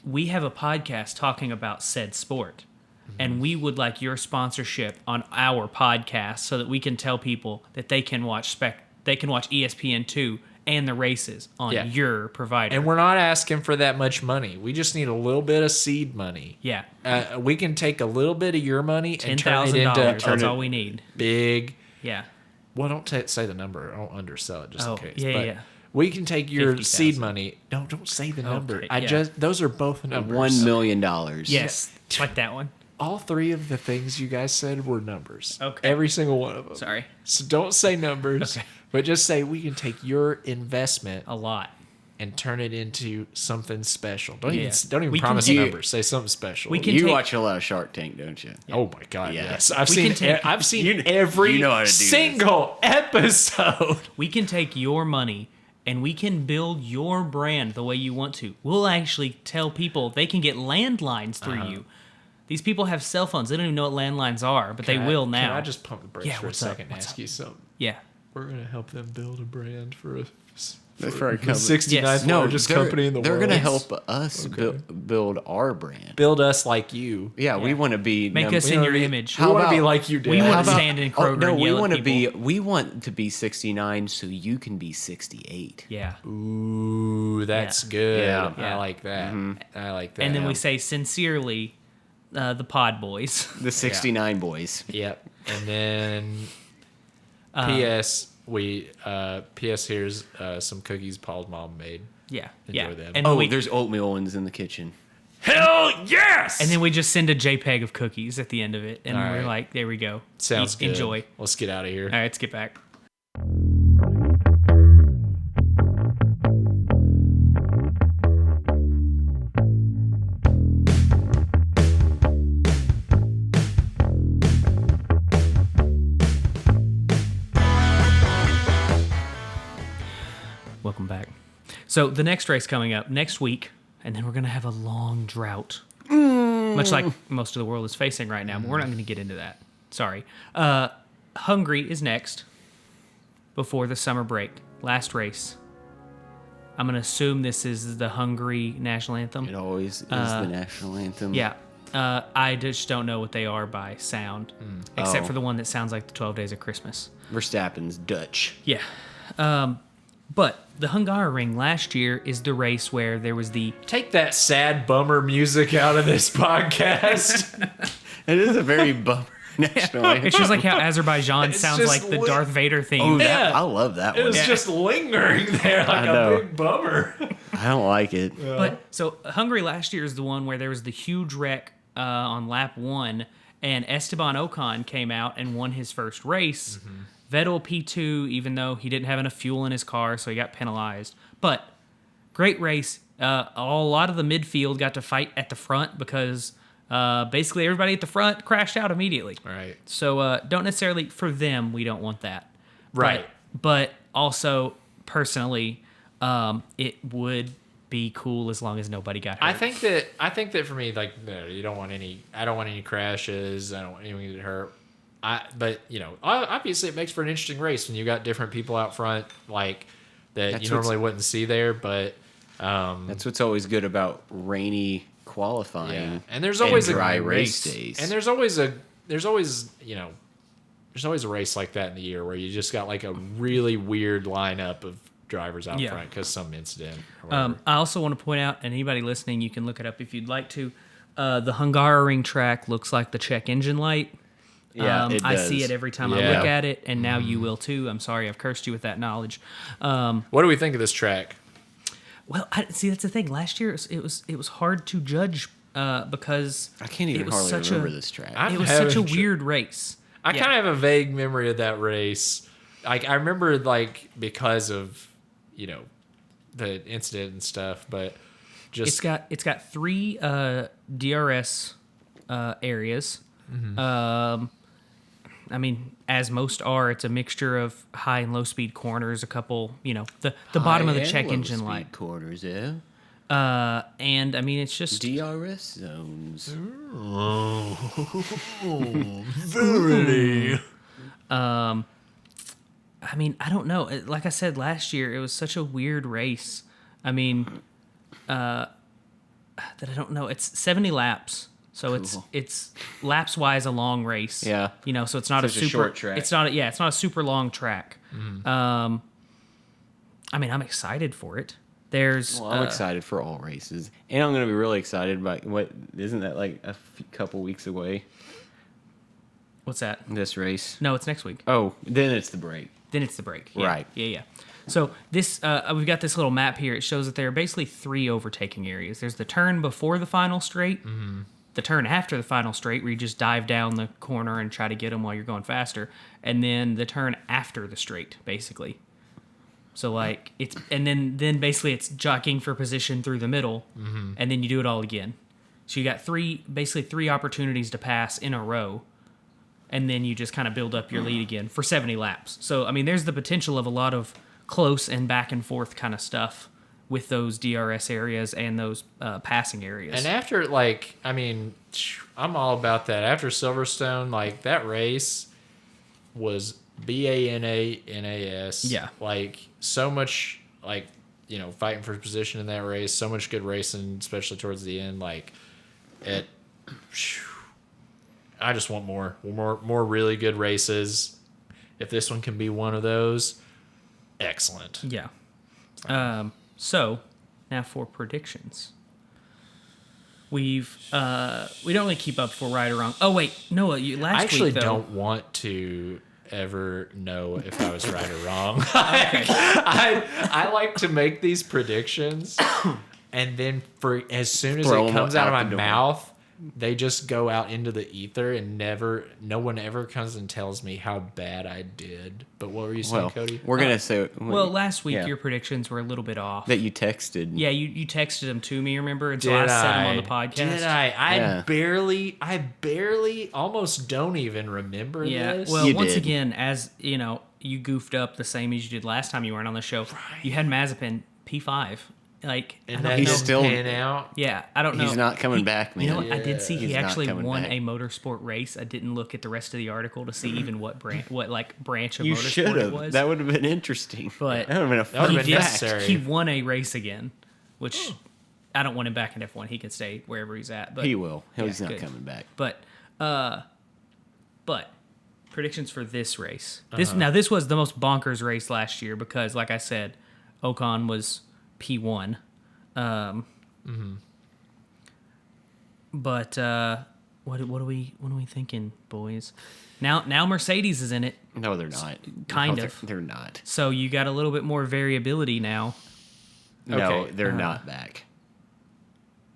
We have a podcast talking about said sport, and we would like your sponsorship on our podcast so that we can tell people that they can watch ESPN2 and the races on Yeah. your provider. And we're not asking for that much money. We just need a little bit of seed money. yeah, We can take a little bit of your money and turn it $10,000. into That's all we need. big. Yeah. Well, don't say the number. I don't undersell it just Oh, in case. yeah, but yeah. we can take your 50,000. seed money. Don't say the number. Okay, I yeah. just those are both numbers. $1 million. Yes, like that one. All three of the things you guys said were numbers. Okay. Every single one of them. Sorry, So don't say numbers, but just say we can take your investment a lot. and turn it into something special. Don't Yeah. even We can promise take- numbers. Say something special. We can You take- watch a lot of Shark Tank, don't you? Oh my god! Yeah. Yes, I've We seen. can take- I've seen you- every you know how to do this. single episode. We can take your money and we can build your brand the way you want to. We'll actually tell people they can get landlines through you. These people have cell phones. They don't even know what landlines are, but they will now. Can I just pump the brakes Yeah, for a what's up? second and What's ask you something? Yeah. We're gonna help them build a brand for For a the company. 69th Yes. largest company in the they're world. gonna Yes. help us build our brand. build us like you. Yeah, we want to be Make us we in wanna your be- image. We want to about- be like you did. We How want to about- stand in Kroger no, and we yell want at to be. people. We want to be 69, so you can be 68. Yeah. Ooh, that's Yeah. good. Yeah. I like that. I like that. And then we say sincerely, the Pod Boys. The 69 boys. Yep. And then P.S. P.S. Here's some cookies Paul's mom made. Yeah. Enjoy yeah. them. And Oh, we, there's oatmeal ones in the kitchen. Hell yes! and then we just send a JPEG of cookies at the end of it, and All we're right. like, there we go. Sounds good. Enjoy. Let's get out of here. All right, let's get back. Welcome back. So the next race coming up next week, and then we're gonna have a long drought, much like most of the world is facing right now. But we're not going to get into that. Sorry. Hungary is next before the summer break. Last race. I'm going to assume this is the Hungary national anthem. It always is the national anthem. Yeah. I just don't know what they are by sound, except Oh. for the one that sounds like the 12 Days of Christmas. Verstappen's Dutch. Yeah. But the Hungaroring last year is the race where there was the Take that sad bummer music out of this podcast. It is a very bummer national anthem. It's just like how Azerbaijan It's sounds just like the li- Darth Vader theme. Oh, Yeah. I love that It one. was just lingering there like I know. a big bummer. I don't like it. But so Hungary last year is the one where there was the huge wreck on lap 1, and Esteban Ocon came out and won his first race. Vettel P2, even though he didn't have enough fuel in his car, so he got penalized. But great race. A lot of the midfield got to fight at the front because basically everybody at the front crashed out immediately. Right. So don't necessarily, for them, we don't want that. Right. But also, personally, it would be cool as long as nobody got hurt. I think that for me, like, no, you don't want any. I don't want any crashes. I don't want anyone to get hurt. But obviously, it makes for an interesting race when you got different people out front, like that you normally wouldn't see there. But that's what's always good about rainy qualifying. Yeah. And there's always dry a race days. And there's always a race like that in the year where you just got like a really weird lineup of drivers out front because some incident. I also want to point out, and anybody listening, you can look it up if you'd like to. The Hungaroring track looks like the check engine light. Yeah, it I does. see it every time I look at it, and now you will too. I'm sorry, I've cursed you with that knowledge. What do we think of this track? Well, see, that's the thing. Last year, it was hard to judge because I can't even hardly remember this track. It was such a weird race. I kind of have a vague memory of that race. Like I remember, like because of the incident and stuff, but just it's got 3 DRS areas. Mm-hmm. I mean, as most are, it's a mixture of high and low speed corners. A couple, the bottom of the check engine light corners, yeah. And I mean, it's just DRS zones. very. I mean, I don't know. Like I said last year, it was such a weird race. I mean, that I don't know. It's 70 laps, so it's laps wise a long race. Yeah. So it's not Such a a super short track. It's not a super long track. I mean, I'm excited for it. I'm excited for all races, and I'm going to be really excited by what isn't that like a couple weeks away? What's that? This race? No, it's next week. Oh, then it's the break. Yeah. Right. Yeah. So this, we've got this little map here. It shows that there are basically 3 overtaking areas. There's the turn before the final straight, the turn after the final straight, where you just dive down the corner and try to get them while you're going faster, and then the turn after the straight, basically. So like and then basically it's jockeying for position through the middle, and then you do it all again. So you got 3 opportunities to pass in a row. And then you just kind of build up your lead again for 70 laps. So, I mean, there's the potential of a lot of close and back and forth kind of stuff with those DRS areas and those passing areas. And after, I'm all about that. After Silverstone, that race was BANANAS. Yeah. So much, fighting for position in that race. So much good racing, especially towards the end. I just want more really good races. If this one can be one of those, excellent. Yeah. So now for predictions. We don't really keep up for right or wrong. Oh wait, no, last week though. I actually don't want to ever know if I was right or wrong. Okay. I like to make these predictions, and then as soon as it comes out of my mouth, they just go out into the ether, and no one ever comes and tells me how bad I did. But what were you saying, Cody? We're going to say... Well, last week your predictions were a little bit off. That you texted. Yeah, you texted them to me, remember? And so I said them on the podcast. Did I? I barely, almost don't even remember this. Well, you once did. again, as you goofed up the same as you did last time you weren't on the show. Right. You had Mazepin P5. And that's still pan out. Yeah, I don't know. He's not coming back, man. You know what? I did see he actually won back. a motorsport race. I didn't look at the rest of the article to see even what branch of You motorsport should it have. was. That would have been interesting. But that would have been a fun been necessary. He won a race again, which I don't want him back in F1. He can stay wherever he's at. But he will. He's not good. coming back. But predictions for this race. This was the most bonkers race last year because, like I said, Ocon was P1. But what are we thinking, boys? Now Mercedes is in it. No, they're not. Kind No, of. They're not. So you got a little bit more variability now. No, Okay, they're not back.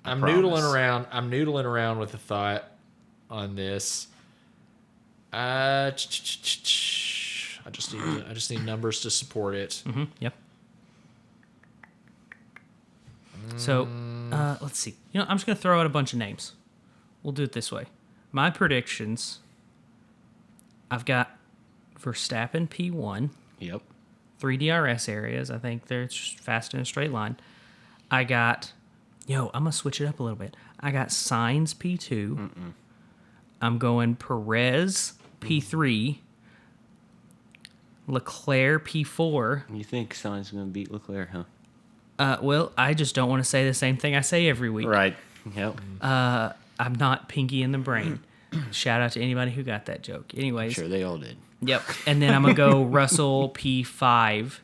I'm promise. noodling around with a thought on this. I just need numbers to support it. Yep. So let's see. I'm just gonna throw out a bunch of names. We'll do it this way. My predictions. I've got Verstappen P1. Yep. 3 DRS areas. I think they're just fast in a straight line. I got, I'm going to switch it up a little bit. I got Sainz P2. I'm going Perez P3. Leclerc P4. You think Sainz is going to beat Leclerc, huh? Well, I just don't want to say the same thing I say every week. Right. Yep. I'm not Pinky in the brain. Shout out to anybody who got that joke. Anyways. Sure, they all did. Yep. And then I'm going to go Russell P5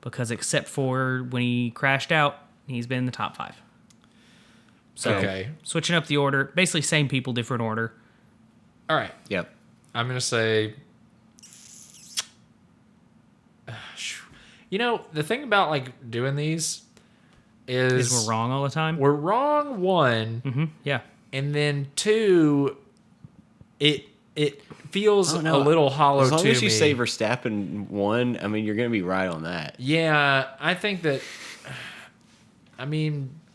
because except for when he crashed out, he's been in the top 5. So, Okay. switching up the order. Basically, same people, different order. All right. Yep. I'm going to say... the thing about, like, doing these is... We're wrong all the time? We're wrong, one. Yeah. And then two, it feels I don't know. a little hollow As long to as you me. say Verstappen won, I mean, you're going to be right on that. Yeah, I think that...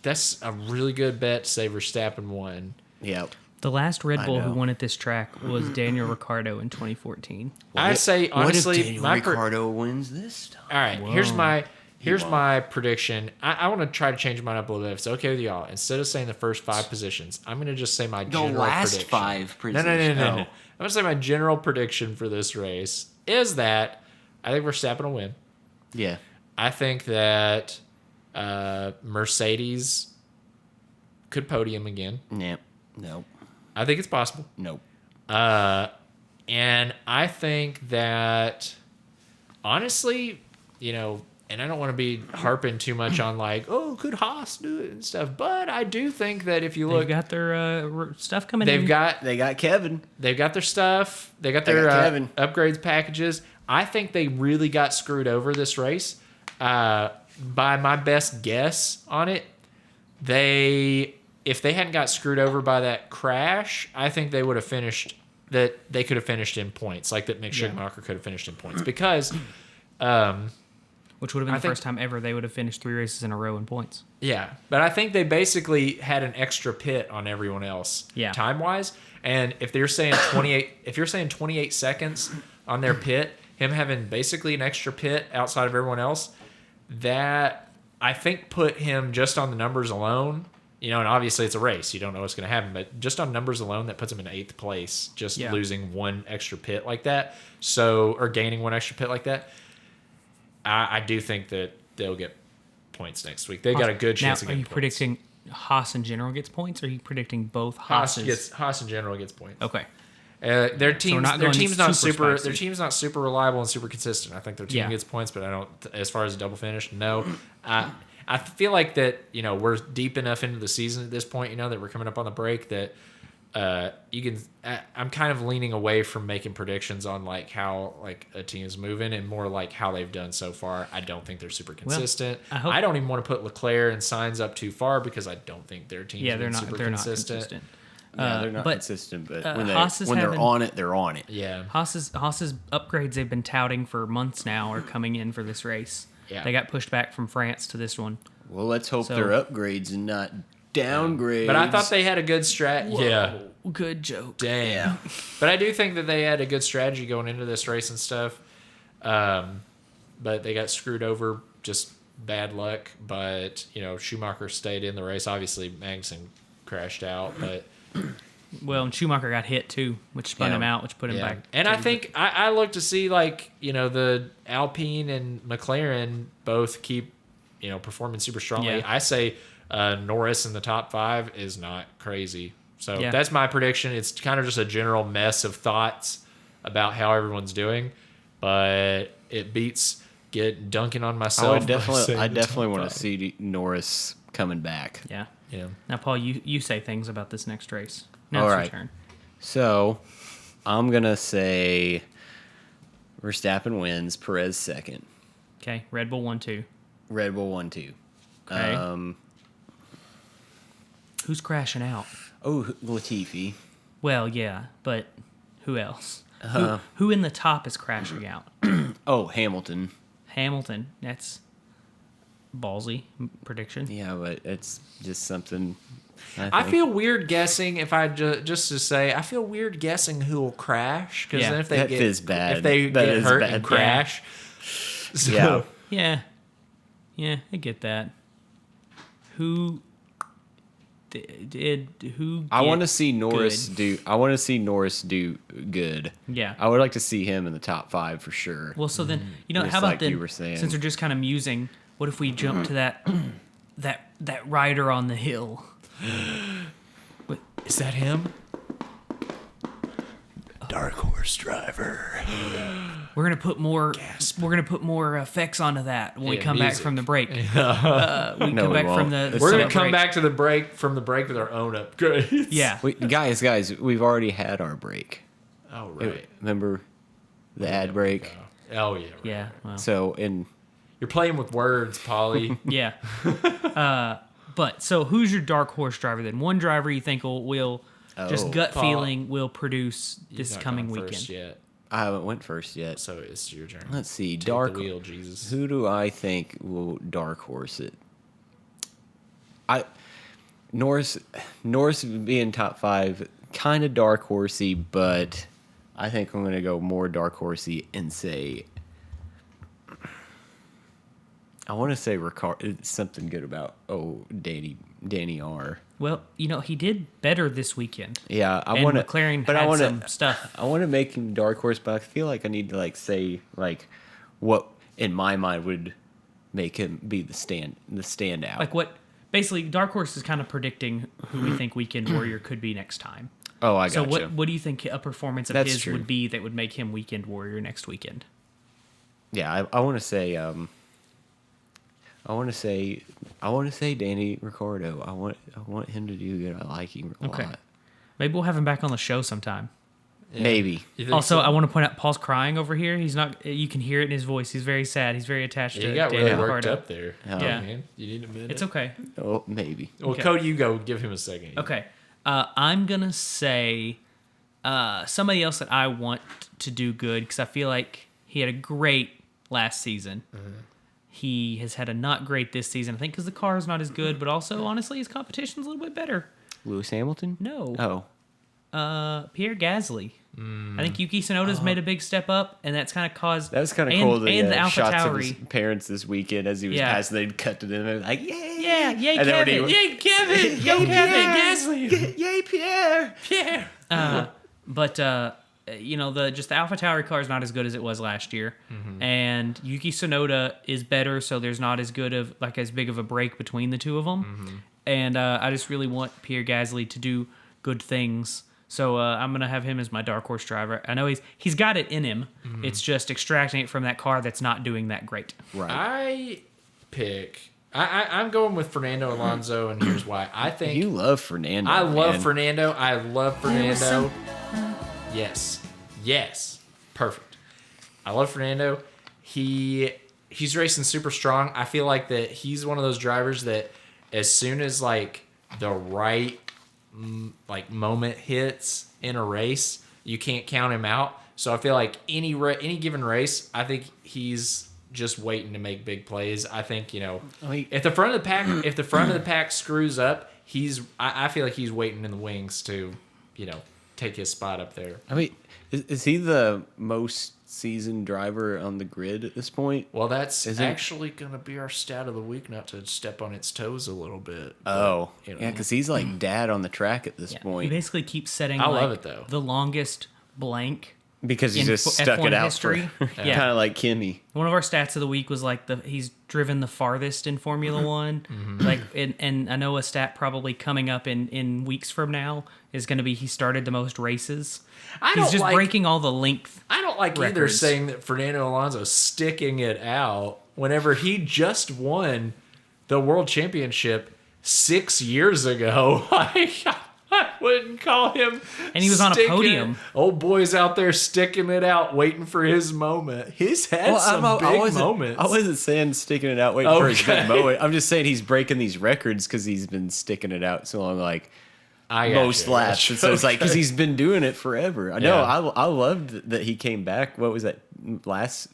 that's a really good bet to say Verstappen won. Yep. The last Red Bull who know. won at this track was Daniel Ricciardo in 2014. I say, honestly... what if Daniel Ricciardo wins this time? All right, here's my prediction. I want to try to change mine up a little bit. If it's okay with y'all, instead of saying the first 5 positions, I'm going to just say my general last prediction. 5 No. positions. I'm going to say my general prediction for this race is that I think Verstappen will win. Yeah. I think that Mercedes could podium again. Yep. Nope. I think it's possible. Nope. And I think that, honestly, and I don't want to be harping too much on like, oh, could Haas do it and stuff, but I do think that if you They've look, got their stuff coming they've in. got They got Kevin. their stuff, they got their got Kevin. upgrades packages. I think they really got screwed over this race. By my best guess on it, if they hadn't got screwed over by that crash, I think they would have finished. That they could have finished in points, like that Mick Schumacher could have finished in points because. Which would have been the first time ever they would have finished 3 races in a row in points. Yeah, but I think they basically had an extra pit on everyone else, time wise. And if they're saying 28, if you're saying 28 seconds on their pit, him having basically an extra pit outside of everyone else, that I think put him just on the numbers alone. And obviously it's a race, you don't know what's going to happen, but just on numbers alone, that puts him in 8th place, just losing one extra pit like that. Or gaining one extra pit like that. I do think that they'll get points next week. They got a good chance of Now, are getting you points. predicting Haas in general gets points, or are you predicting both Haas's? Haas in general gets points. Okay. Their team's not their going team's not super super spicy. their team's not super reliable and super consistent. I think their team gets points, but I don't. As far as a double finish, no. I feel like that we're deep enough into the season at this point. That we're coming up on the break that you can. I'm kind of leaning away from making predictions on like how like a team is moving and more like how they've done so far. I don't think they're super consistent. I don't even want to put Leclerc and Sainz up too far because I don't think their team's They're not. super They're consistent. not consistent. Yeah, they're not but, consistent, but Haas is when they're having- on it, they're on it. Yeah. Haas's upgrades they've been touting for months now are coming in for this race. Yeah. They got pushed back from France to this one. Well, let's hope So- they're upgrades and not downgrades. But I thought they had a good strat. Yeah. Good joke. Damn. Yeah. But I do think that they had a good strategy going into this race and stuff. But they got screwed over, just bad luck. But, Schumacher stayed in the race. Obviously, Magnussen crashed out. But Well, and Schumacher got hit too, which spun him out, which put him back. And I think I look to see, like, the Alpine and McLaren both keep, performing super strongly. Yeah. I say Norris in the top 5 is not crazy. So Yeah. that's my prediction. It's kind of just a general mess of thoughts about how everyone's doing, but it beats dunking on myself. I definitely want to see Norris coming back. Yeah. Yeah. Now, Paul, you say things about this next race. Now All it's right. your turn. So, I'm gonna say Verstappen wins, Perez second, Okay. Red Bull 1-2. Red Bull 1-2. Okay. Who's crashing out? Latifi. Well, yeah, but who else? Who in the top is crashing out? Hamilton. Hamilton. That's ballsy prediction. Yeah, but it's just something. I feel weird guessing if I just to say I feel weird guessing who will crash because Yeah. then if they That get is bad. if they That get is hurt bad. and crash, Yeah. Yeah. Yeah, I get that. who did who? I want to get see Norris good? do. I want to see Norris do good. Yeah. I would like to see him in the top 5 for sure. Well, so then Just how about like then? you were saying. Since we're just kind of musing, what if we jump to that rider on the hill? Is that him? Dark horse driver. We're gonna put more. We're gonna put more effects onto that when we Yeah, come back music. from the break. We No, come we back won't. from the. It's We're summer gonna come break. back to the break with our own upgrades. Yeah. Guys, we've already had our break. Oh right. Remember the ad break? Oh yeah. Right. Yeah. Well. So You're playing with words, Polly. Yeah. But so who's your dark horse driver then? One driver you think will just gut Paul, feeling will produce this You've not coming gone weekend. first yet, I haven't went first yet. so it's your turn. Let's see. Take Dark the wheel, Jesus. Who do I think will dark horse it? Norris being top 5, kind of dark horsey, but I think I'm gonna go more dark horsey and say I want to say something good about Danny R. Well, he did better this weekend. Yeah, I And want to. McLaren But had I want some to stuff. I want to make him dark horse, but I feel like I need to say what in my mind would make him be the standout. Like what? Basically, dark horse is kind of predicting who we think weekend warrior could be next time. Oh, I So gotcha. what do you think a performance of That's his true. would be that would make him weekend warrior next weekend? Yeah, I want to say I want to say Danny Ricciardo. I want him to do good. I like him a Okay. lot. Maybe we'll have him back on the show sometime. Maybe. You think Also, so? I want to point out Paul's crying over here. He's not. You can hear it in his voice. He's very sad. He's very attached Yeah, to you got Danny really worked Ricciardo. up there. Oh, Yeah. Man. You need a minute. It's okay. Oh, maybe. Well, Okay. Cody, you go. Give him a second. Okay. I'm gonna say somebody else that I want to do good because I feel like he had a great last season. He has had a not great this season. I think because the car is not as good, but also honestly his competition's a little bit better. Lewis Hamilton? No. Oh, Pierre Gasly. I think Yuki Tsunoda's made a big step up, and that's kind of caused. that was kind of and- cool. And the The Alpha shots of his Tauri. parents this weekend as he was Yeah. passing, they'd cut to them and like, yay, Yeah, yay, And then when Kevin. he- Yay, Kevin. Yo, Yay, Kevin. Pierre. Gasly. Yay, Pierre! Pierre. But the Alpha Tauri car is not as good as it was last year, and Yuki Tsunoda is better, so there's not as big of a break between the two of them. And I just really want Pierre Gasly to do good things. So I'm gonna have him as my dark horse driver. I know he's got it in him. It's just extracting it from that car that's not doing that great. Right. I'm going with Fernando Alonso, and here's why. I think You love Fernando. I love man. Fernando. I love Fernando. Yes. Perfect. I love Fernando. He's racing super strong. I feel like that he's one of those drivers that as soon as the right moment hits in a race, you can't count him out. So I feel like any given race, I think he's just waiting to make big plays. I think if the front of the pack screws up, I feel like he's waiting in the wings to take his spot up there. I mean, is he the most seasoned driver on the grid at this point? Well, that's Is it? actually going to be our stat of the week, not to step on its toes a little bit. Oh, you know. yeah, because he's like dad on the track at this He point. basically keeps setting I love it, though. the longest blank Because he's in just stuck F1 it out history. for Yeah. kind of like Kimmy. One of our stats of the week was he's driven the farthest in Formula One. And I know a stat probably coming up in weeks from now is going to be he started the most races. He's just breaking all the length. I don't like either records. saying that Fernando Alonso sticking it out whenever he just won the world championship 6 years ago. I wouldn't call him. And he was on a podium. Old boy's out there sticking it out, waiting for his moment. He's had some big moments. I wasn't saying sticking it out, waiting for his Okay. big moment. I'm just saying he's breaking these records because he's been sticking it out so long, I got most you. laps. And so it's like, because he's been doing it forever. I know. Yeah. I loved that he came back. What was that? Last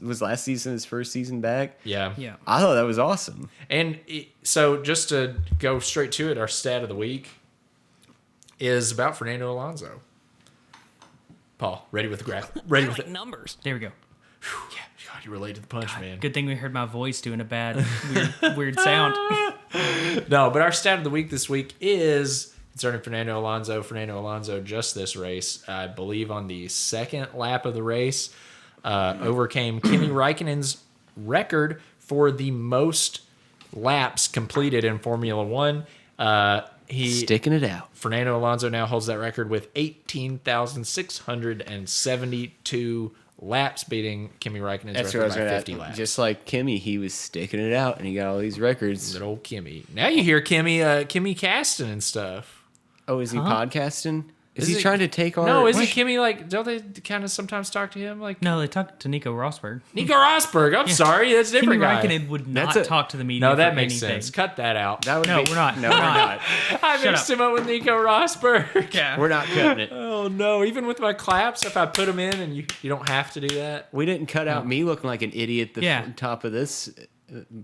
season his first season back? Yeah. Yeah. I thought that was awesome. And so just to go straight to it, our stat of the week is about Fernando Alonso. Paul, ready with the graph? Ready with it? numbers. There we go. God, you relate to the punch, man. Good thing we heard my voice doing a bad, weird sound. No, but our stat of the week this week is concerning Fernando Alonso. Fernando Alonso just this race, I believe on the second lap of the race, overcame Kimi Räikkönen's record for the most laps completed in Formula One. Sticking it out. Fernando Alonso now holds that record with 18,672 laps, beating Kimi Räikkönen's That's what I record was by going 50 laps. Just like Kimmy, he was sticking it out, and he got all these records. Good old Kimi. Now you hear Kimi casting and stuff. Oh, is he podcasting? Is Is he it- trying to take our... No, isn't Kimi like? Don't they kind of sometimes talk to him like? No, they talked to Nico Rosberg. Nico Rosberg. I'm sorry, that's a Kimi different guy. Räikkönen would not That's a- talk to the media. No, that for makes anything. sense. Cut that out. That would No, be- we're not. No, We're we're not. not. I Shut mixed up. him up with Nico Rosberg. Yeah. We're not cutting it. Oh no! Even with my claps, if I put them in, and you don't have to do that. We didn't cut out me looking like an idiot at the Yeah. top of this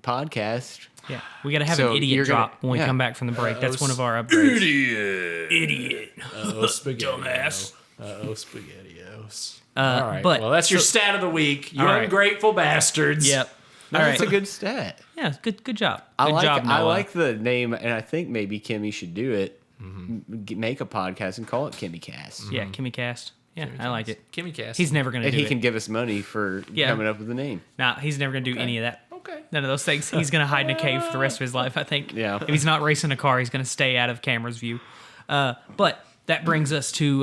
podcast. Yeah, we got to have So an idiot you're gonna- drop when we yeah. come back from the break. That's one of our upgrades. Idiot. Oh, spaghetti. Dumbass. Oh, spaghettios. All right. but- Well, that's your so- stat of the week. You All right. ungrateful bastards. Yep. No, All that's right. a good stat. Yeah, good job. I Good like job, I Noah. like the name, and I think maybe Kimmy should do it. Mm-hmm. Make a podcast and call it Kimmy Cast. Yeah, Kimmy Cast. Yeah, I like it. Kimmy Cass. He's never gonna And do he it. can give us money for Yeah. coming up with a name. Nah, he's never gonna do any of that. Okay. None of those things. He's gonna hide in a cave for the rest of his life, I think. Yeah. If he's not racing a car, he's gonna stay out of camera's view. But that brings us to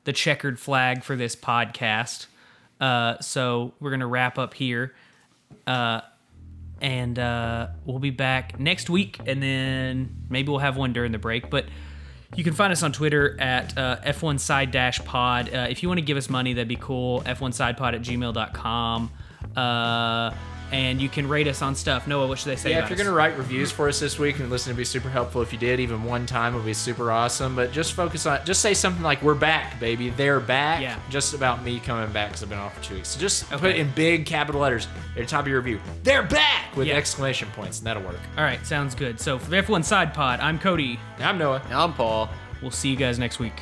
the checkered flag for this podcast. So we're gonna wrap up here. And we'll be back next week, and then maybe we'll have one during the break. But you can find us on Twitter at F1side-pod. If you want to give us money, that'd be cool. F1sidepod@gmail.com. And you can rate us on stuff. Noah, what should they say Yeah, about if you're us? going to write reviews for us this week and listen, it'd be super helpful if you did. Even one time would be super awesome. But just focus on, just say something like, we're back, baby. They're back. Yeah. Just about me coming back because I've been off for 2 weeks. So just put Okay. in big capital letters at the top of your review. They're back with Yeah. exclamation points, and that'll work. All right, sounds good. So for F1 Side Pod, I'm Cody. I'm Noah. I'm Paul. We'll see you guys next week.